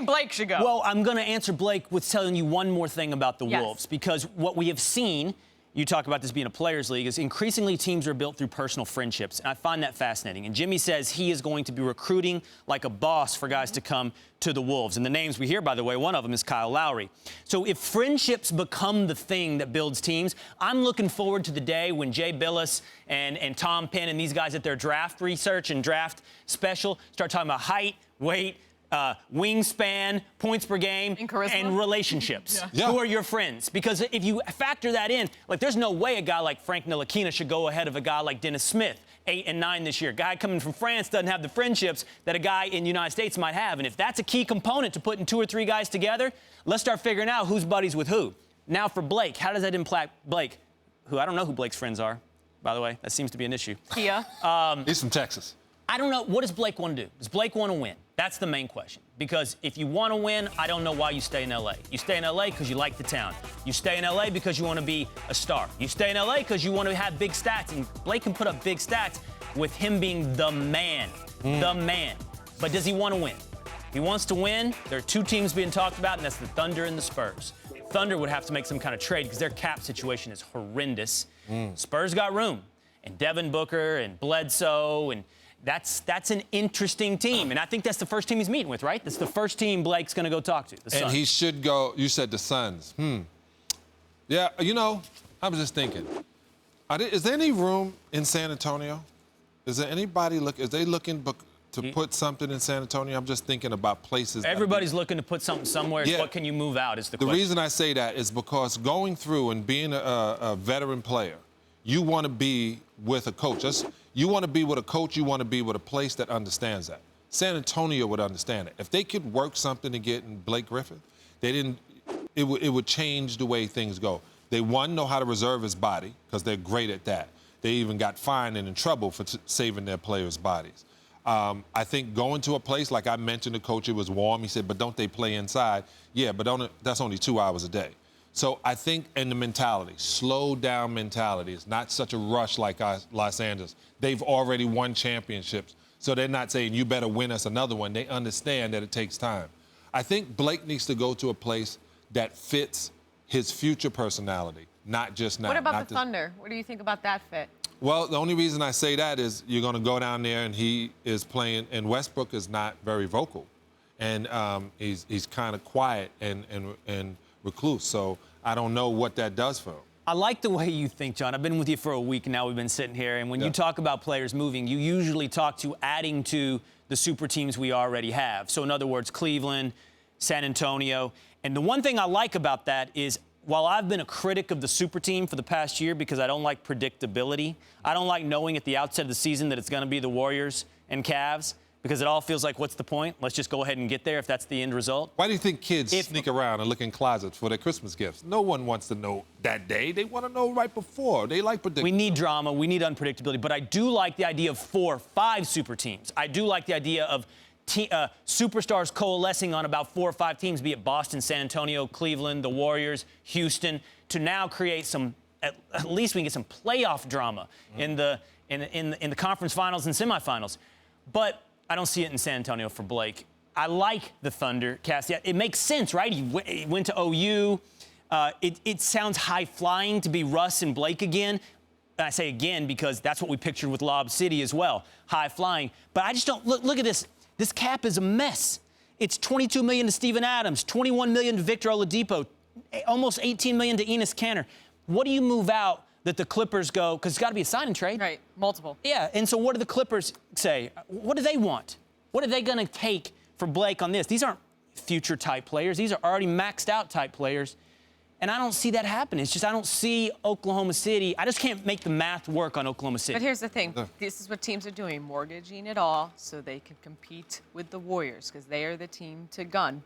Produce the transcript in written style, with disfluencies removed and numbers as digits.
think Blake should go? Well, I'm going to answer Blake with telling you one more thing about the Wolves, because what we have seen, you talk about this being a players' league, is increasingly teams are built through personal friendships, and I find that fascinating. And Jimmy says he is going to be recruiting like a boss for guys to come to the Wolves. And the names we hear, by the way, one of them is Kyle Lowry. So if friendships become the thing that builds teams, I'm looking forward to the day when Jay Billis and Tom Penn and these guys at their draft research and draft special start talking about height, weight, wingspan, points per game, and relationships. Who are your friends? Because if you factor that in, like, there's no way a guy like Frank Ntilikina should go ahead of a guy like Dennis Smith, 8 and 9 this year. Guy coming from France doesn't have the friendships that a guy in the United States might have. And if that's a key component to putting 2 or 3 guys together, let's start figuring out who's buddies with who. Now for Blake, how does that impact Blake? Who I don't know who Blake's friends are, by the way. That seems to be an issue. Kia. He's from Texas. I don't know. What does Blake want to do? Does Blake want to win? That's the main question. Because if you want to win, I don't know why you stay in L.A. You stay in L.A. because you like the town. You stay in L.A. because you want to be a star. You stay in L.A. because you want to have big stats. And Blake can put up big stats with him being the man. The man. But does he want to win? If he wants to win, there are 2 teams being talked about, and that's the Thunder and the Spurs. Thunder would have to make some kind of trade because their cap situation is horrendous. Spurs got room. And Devin Booker and Bledsoe and that's an interesting team. And I think that's the first team he's meeting with, right? That's the first team Blake's going to go talk to, the Suns. And he should go, you said the Suns. Yeah, you know, I was just thinking, is there any room in San Antonio? Is there anybody is they looking to put something in San Antonio? I'm just thinking about places. Everybody's looking to put something somewhere. Yeah. What can you move out is the question. The reason I say that is because going through and being a veteran player, you want to be with a coach. You want to be with a coach, you want to be with a place that understands that. San Antonio would understand it. If they could work something to get in Blake Griffin, it would change the way things go. They, one, know how to reserve his body, because they're great at that. They even got fined and in trouble for saving their players' bodies. I think going to a place, like I mentioned to Coach, it was warm. He said, but don't they play inside? Yeah, but that's only 2 hours a day. So I think in the mentality, slow down mentality. It's not such a rush like Los Angeles. They've already won championships, so they're not saying you better win us another one. They understand that it takes time. I think Blake needs to go to a place that fits his future personality, not just now. What about the Thunder? What do you think about that fit? Well, the only reason I say that is you're going to go down there and he is playing, and Westbrook is not very vocal. And he's kind of quiet and recluse, so I don't know what that does for him. I like the way you think, John. I've been with you for a week now. We've been sitting here, and when you talk about players moving, you usually talk to adding to the super teams we already have. So in other words, Cleveland, San Antonio. And the one thing I like about that is, while I've been a critic of the super team for the past year because I don't like predictability, I don't like knowing at the outset of the season that it's going to be the Warriors and Cavs, because it all feels like, what's the point? Let's just go ahead and get there if that's the end result. Why do you think kids sneak around and look in closets for their Christmas gifts? No one wants to know that day. They want to know right before. They like predictability. We need drama. We need unpredictability. But I do like the idea of 4 or 5 super teams. I do like the idea of superstars coalescing on about 4 or 5 teams, be it Boston, San Antonio, Cleveland, the Warriors, Houston, to now create some, at least we can get some playoff drama in the conference finals and semifinals. But I don't see it in San Antonio for Blake. I like the Thunder, Cassie. It makes sense, right? He went to OU. It sounds high-flying to be Russ and Blake again. And I say again because that's what we pictured with Lob City as well, high-flying. But I just don't – look at this. This cap is a mess. It's $22 million to Steven Adams, $21 million to Victor Oladipo, almost $18 million to Enes Kanter. What do you move out that the Clippers go, because it's got to be a sign and trade. Right, multiple. Yeah, and so what do the Clippers say? What do they want? What are they going to take for Blake on this? These aren't future-type players. These are already maxed-out type players. And I don't see that happening. It's just I don't see Oklahoma City. I just can't make the math work on Oklahoma City. But here's the thing. This is what teams are doing, mortgaging it all so they can compete with the Warriors because they are the team to gun.